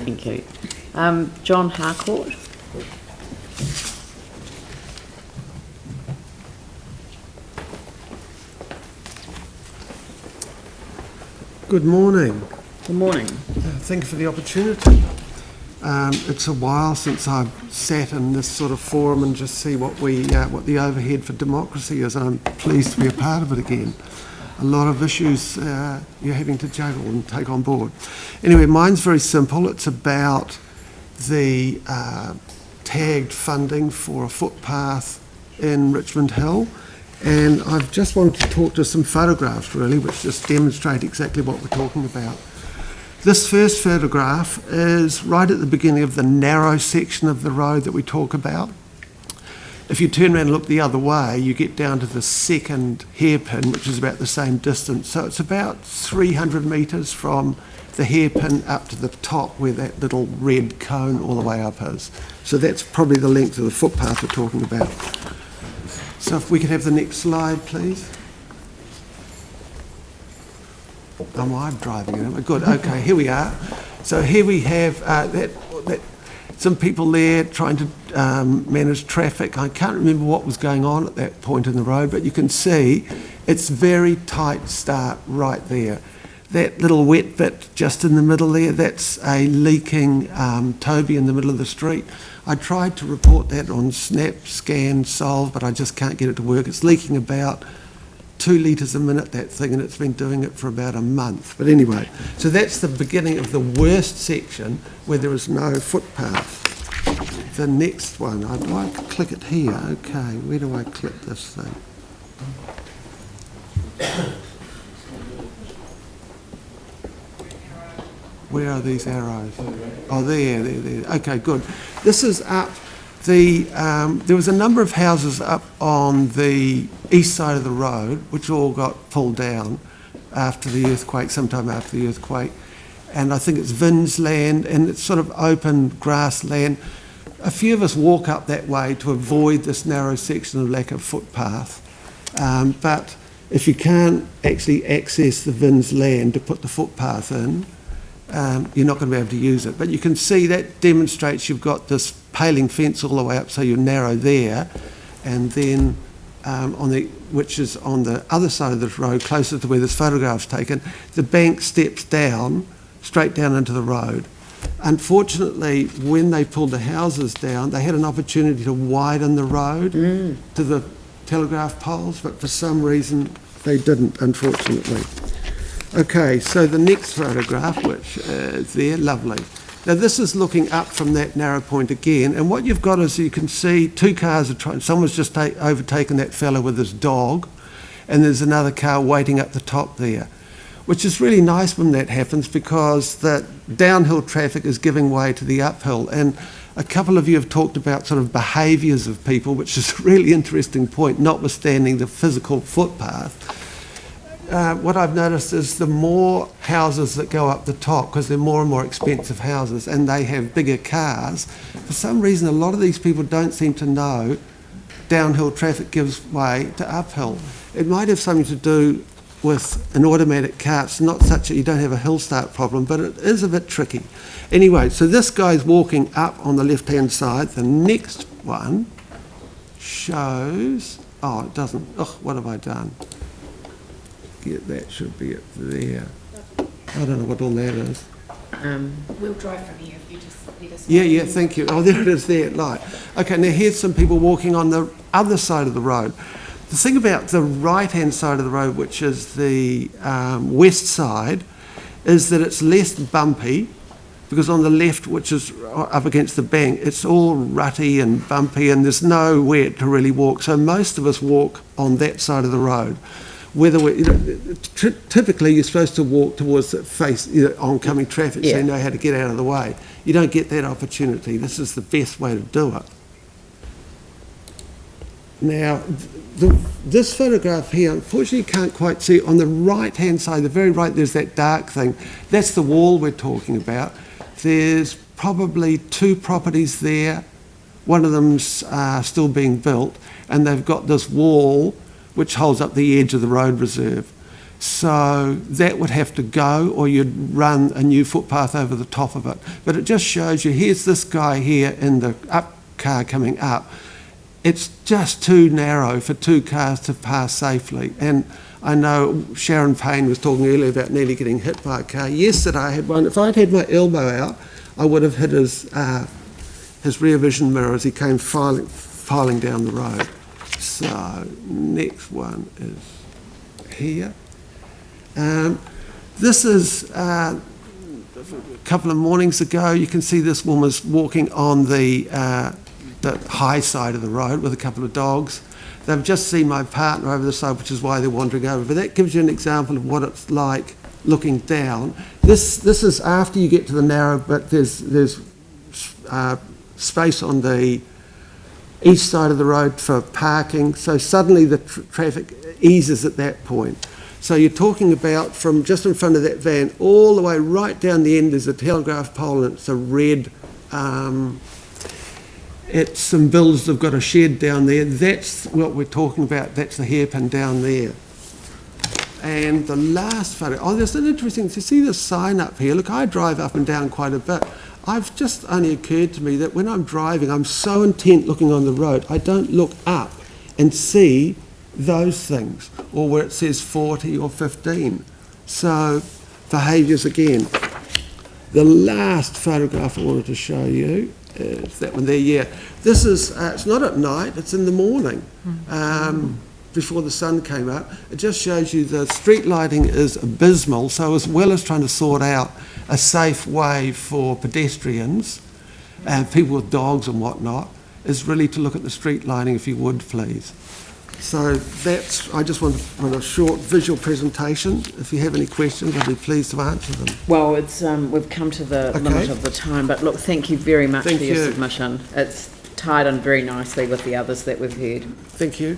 Thank you. John Harcourt. Good morning. Good morning. Thank you for the opportunity. It's a while since I've sat in this sort of forum and just see what the overhead for democracy is. I'm pleased to be a part of it again. A lot of issues you're having to juggle and take on board. Anyway, mine's very simple. It's about the tagged funding for a footpath in Richmond Hill. And I've just wanted to talk to some photographs, really, which just demonstrate exactly what we're talking about. This first photograph is right at the beginning of the narrow section of the road that we talk about. If you turn around and look the other way, you get down to the second hairpin, which is about the same distance. So it's about 300 metres from the hairpin up to the top where that little red cone all the way up is. So that's probably the length of the footpath we're talking about. So if we could have the next slide, please. Am I driving it? Good, okay, here we are. So here we have some people there trying to manage traffic. I can't remember what was going on at that point in the road, but you can see it's very tight start right there. That little wet bit just in the middle there, that's a leaking Toby in the middle of the street. I tried to report that on Snap, Scan, Solve, but I just can't get it to work. It's leaking about 2 litres a minute, that thing, and it's been doing it for about a month. But anyway, so that's the beginning of the worst section where there is no footpath. The next one, I'd like to click it here. Okay, where do I click this thing? Where are these arrows? Oh, there. Okay, good. This is up there was a number of houses up on the east side of the road, which all got pulled down after the earthquake, sometime after the earthquake. And I think it's Vin's land, and it's sort of open grassland. A few of us walk up that way to avoid this narrow section of lack of footpath. But if you can't actually access the Vin's land to put the footpath in, you're not going to be able to use it. But you can see that demonstrates you've got this paling fence all the way up, so you're narrow there, and then which is on the other side of this road, closer to where this photograph's taken, the bank steps down, straight down into the road. Unfortunately, when they pulled the houses down, they had an opportunity to widen the road to the telegraph poles, but for some reason they didn't, unfortunately. Okay, so the next photograph, which is there, lovely. Now this is looking up from that narrow point again, and what you've got is you can see 2 cars are trying, someone's just overtaken that fellow with his dog, and there's another car waiting up the top there, which is really nice when that happens because the downhill traffic is giving way to the uphill. And a couple of you have talked about sort of behaviours of people, which is a really interesting point, notwithstanding the physical footpath. What I've noticed is the more houses that go up the top, because they're more and more expensive houses and they have bigger cars, for some reason a lot of these people don't seem to know downhill traffic gives way to uphill. It might have something to do with an automatic car. It's not such that you don't have a hill start problem, but it is a bit tricky. Anyway, so this guy's walking up on the left-hand side. The next one shows... Oh, it doesn't. Oh, what have I done? That should be it there. I don't know what all that is. We'll drive from here if you just let us Yeah, know. yeah, thank you. Oh, there it is there, light. Okay, now here's some people walking on the other side of the road. The thing about the right-hand side of the road, which is the west side, is that it's less bumpy, because on the left, which is up against the bank, it's all rutty and bumpy and there's nowhere to really walk. So most of us walk on that side of the road. Whether typically you're supposed to walk towards the face oncoming traffic, so you know how to get out of the way. You don't get that opportunity. This is the best way to do it. Now, this photograph here, unfortunately you can't quite see. On the right-hand side, the very right, there's that dark thing. That's the wall we're talking about. There's probably 2 properties there. One of them's still being built, and they've got this wall which holds up the edge of the road reserve. So that would have to go, or you'd run a new footpath over the top of it. But it just shows you, here's this guy here in the up car coming up. It's just too narrow for two cars to pass safely. And I know Sharon Payne was talking earlier about nearly getting hit by a car. Yesterday I had one. If I'd had my elbow out, I would have hit his rear vision mirror as he came filing down the road. So next one is here. This is a couple of mornings ago. You can see this woman was walking on the high side of the road with a couple of dogs. They've just seen my partner over the side, which is why they're wandering over. But that gives you an example of what it's like looking down. This is after you get to the narrow, but there's space on the east side of the road for parking. So suddenly the traffic eases at that point. So you're talking about from just in front of that van all the way right down the end, there's a telegraph pole, and it's a red, it's some builders have got a shed down there. That's what we're talking about. That's the hairpin down there. And the last photo, oh, there's an interesting, you see this sign up here? Look, I drive up and down quite a bit. I've just only occurred to me that when I'm driving, I'm so intent looking on the road, I don't look up and see those things, or where it says 40 or 15. So, behaviours again. The last photograph I wanted to show you is that one there, yeah. This is, it's not at night, it's in the morning, before the sun came up. It just shows you the street lighting is abysmal, so as well as trying to sort out a safe way for pedestrians and people with dogs and whatnot, is really to look at the street lighting, if you would, please. So that's, I just want a short visual presentation. If you have any questions, I'd be pleased to answer them. Well, it's we've come to the limit of the time, but look, thank you very much for your submission. It's tied in very nicely with the others that we've heard. Thank you.